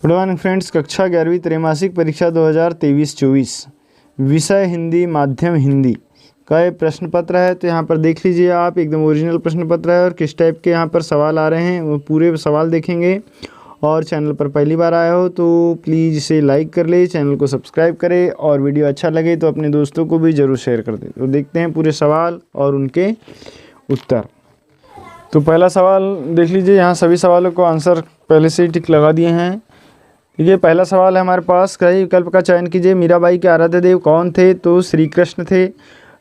Good morning friends, कक्षा 11वीं त्रैमासिक परीक्षा 2023-24 विषय हिंदी, माध्यम हिंदी का ये प्रश्न पत्र है। तो यहाँ पर देख लीजिए आप, एकदम ओरिजिनल प्रश्न पत्र है और किस टाइप के यहाँ पर सवाल आ रहे हैं वो पूरे सवाल देखेंगे। और चैनल पर पहली बार आए हो तो प्लीज़ इसे लाइक कर ले, चैनल को सब्सक्राइब करें और वीडियो अच्छा लगे तो अपने दोस्तों को भी ज़रूर शेयर कर दें। तो देखते हैं पूरे सवाल और उनके उत्तर। तो पहला सवाल देख लीजिए, यहाँ सभी सवालों को आंसर पहले से ही टिक लगा दिए हैं। ये पहला सवाल है हमारे पास, सही विकल्प का चयन कीजिए। मीराबाई के आराध्य देव कौन थे? तो श्री कृष्ण थे।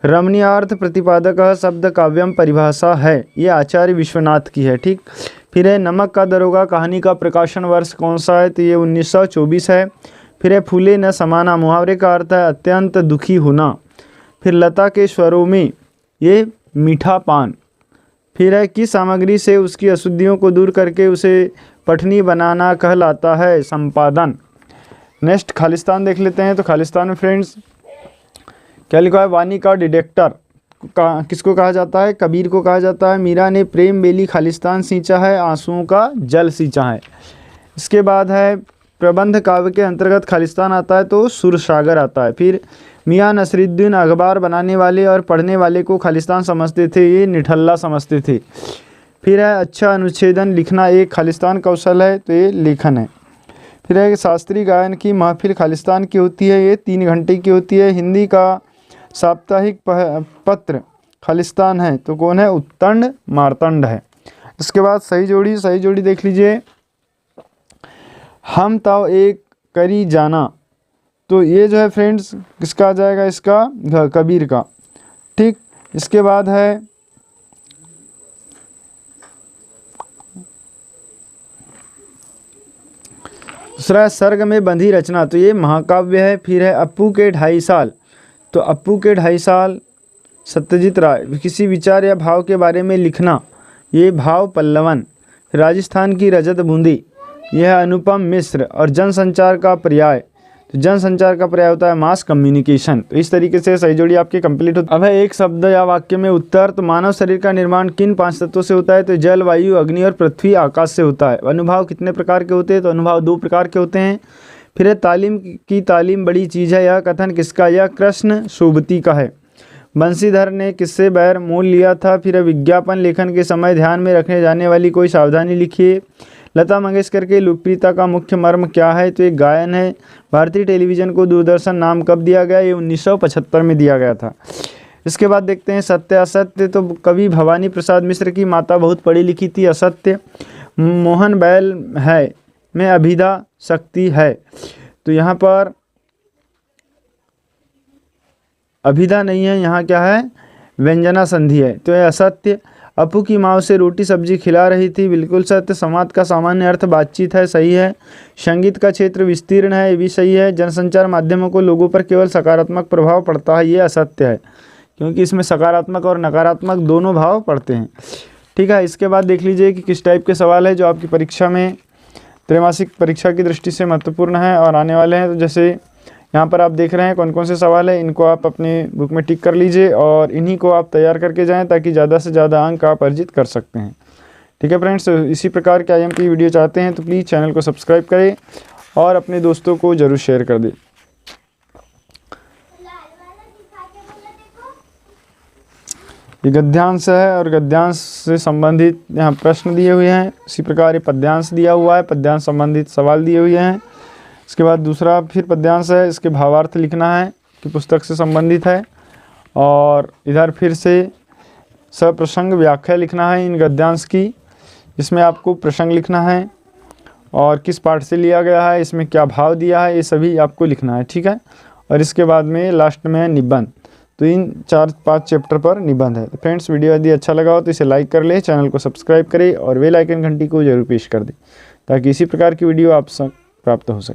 रमणीयार्थ प्रतिपादक शब्द काव्यम परिभाषा है, ये आचार्य विश्वनाथ की है। ठीक, फिर है नमक का दरोगा कहानी का प्रकाशन वर्ष कौन सा है? तो ये 1924 है। फिर है फूले न समाना, मुहावरे का अर्थ है अत्यंत दुखी होना। फिर लता के स्वरों में, ये मीठा पान। फिर है किस सामग्री से उसकी अशुद्धियों को दूर करके उसे पठनी बनाना कहलाता है? संपादन। नेक्स्ट खालिस्तान देख लेते हैं। तो खालिस्तान में फ्रेंड्स क्या लिखा है? वाणी का डिटेक्टर किसको कहा जाता है? कबीर को कहा जाता है। मीरा ने प्रेम बेली खालिस्तान सींचा है, आंसुओं का जल सींचा है। इसके बाद है प्रबंध काव्य के अंतर्गत खालिस्तान आता है तो सुरसागर आता है। फिर मियाँ नसरुद्दीन अखबार बनाने वाले और पढ़ने वाले को खालिस्तान समझते थे, ये निठल्ला समझते थे। फिर है अच्छा अनुच्छेदन लिखना एक खालिस्तान कौशल है, तो ये लेखन है। फिर है शास्त्रीय गायन की महफिल खालिस्तान की होती है, ये 3 घंटे की होती है। हिंदी का साप्ताहिक पत्र खालिस्तान है, तो कौन है? उत्तंड मार्तंड है। इसके बाद सही जोड़ी देख लीजिए। हम ताव एक करी जाना, तो ये जो है फ्रेंड्स किसका आ जाएगा? इसका कबीर का। ठीक, इसके बाद है दूसरा सर्ग में बंधी रचना, तो ये महाकाव्य है। फिर है अप्पू के 2.5 साल, तो अप्पू के 2.5 साल सत्यजीत राय। किसी विचार या भाव के बारे में लिखना, ये भाव पल्लवन। राजस्थान की रजत बूंदी, यह अनुपम मिश्र। और जनसंचार का पर्याय, तो जनसंचार का पर्याय होता है मास कम्युनिकेशन। तो इस तरीके से सही जोड़ी आपकी कंप्लीट होती है। अब है एक शब्द या वाक्य में उत्तर। तो मानव शरीर का निर्माण किन 5 तत्वों से होता है? तो जल, वायु, अग्नि और पृथ्वी आकाश से होता है। अनुभाव कितने प्रकार के होते हैं? तो अनुभाव 2 प्रकार के होते हैं। फिर है तालीम की तालीम बड़ी चीज़ है, यह कथन किसका? यह कृष्ण सोबती का है। बंशीधर ने किससे बैर मोल लिया था? फिर विज्ञापन लेखन के समय ध्यान में रखने जाने वाली कोई सावधानी लिखिए। लता मंगेशकर के लोकप्रियता का मुख्य मर्म क्या है? तो एक गायन है। भारतीय टेलीविज़न को दूरदर्शन नाम कब दिया गया? ये 1975 में दिया गया था। इसके बाद देखते हैं सत्य असत्य। तो कवि भवानी प्रसाद मिश्र की माता बहुत पढ़ी लिखी थी, असत्य। मोहन बैल है में अभिधा शक्ति है, तो यहाँ पर अभिधा नहीं है, यहाँ क्या है? व्यंजना संधि है, तो यह असत्य। अप्पू की माँ उसे रोटी सब्जी खिला रही थी, बिल्कुल सत्य। संवाद का सामान्य अर्थ बातचीत है, सही है। संगीत का क्षेत्र विस्तीर्ण है, ये भी सही है। जनसंचार माध्यमों को लोगों पर केवल सकारात्मक प्रभाव पड़ता है, ये असत्य है, क्योंकि इसमें सकारात्मक और नकारात्मक दोनों भाव पड़ते हैं। ठीक है, इसके बाद देख लीजिए कि किस टाइप के सवाल है जो आपकी परीक्षा में त्रैमासिक परीक्षा की दृष्टि से महत्वपूर्ण है और आने वाले हैं। तो जैसे यहाँ पर आप देख रहे हैं कौन कौन से सवाल है, इनको आप अपने बुक में टिक कर लीजिए और इन्हीं को आप तैयार करके जाएं ताकि ज़्यादा से ज़्यादा अंक आप अर्जित कर सकते हैं। ठीक है फ्रेंड्स, इसी प्रकार के IM की वीडियो चाहते हैं तो प्लीज़ चैनल को सब्सक्राइब करें और अपने दोस्तों को ज़रूर शेयर कर दें। ये गद्यांश है और गद्यांश से संबंधित यहाँ प्रश्न दिए हुए हैं। इसी प्रकार ये पद्यांश दिया हुआ है, पद्यांश संबंधित सवाल दिए हुए हैं। इसके बाद दूसरा फिर पद्यांश है, इसके भावार्थ लिखना है कि पुस्तक से संबंधित है। और इधर फिर से सप्रसंग व्याख्या लिखना है इन गद्यांश की, जिसमें आपको प्रसंग लिखना है और किस पाठ से लिया गया है, इसमें क्या भाव दिया है, ये सभी आपको लिखना है। ठीक है, और इसके बाद में लास्ट में है निबंध। तो इन 4-5 चैप्टर पर निबंध है। तो फ्रेंड्स, वीडियो यदि अच्छा लगा हो तो इसे लाइक कर ले, चैनल को सब्सक्राइब करें और बेल आइकन घंटी को जरूर पेश कर दें ताकि इसी प्रकार की वीडियो आप प्राप्त हो सके।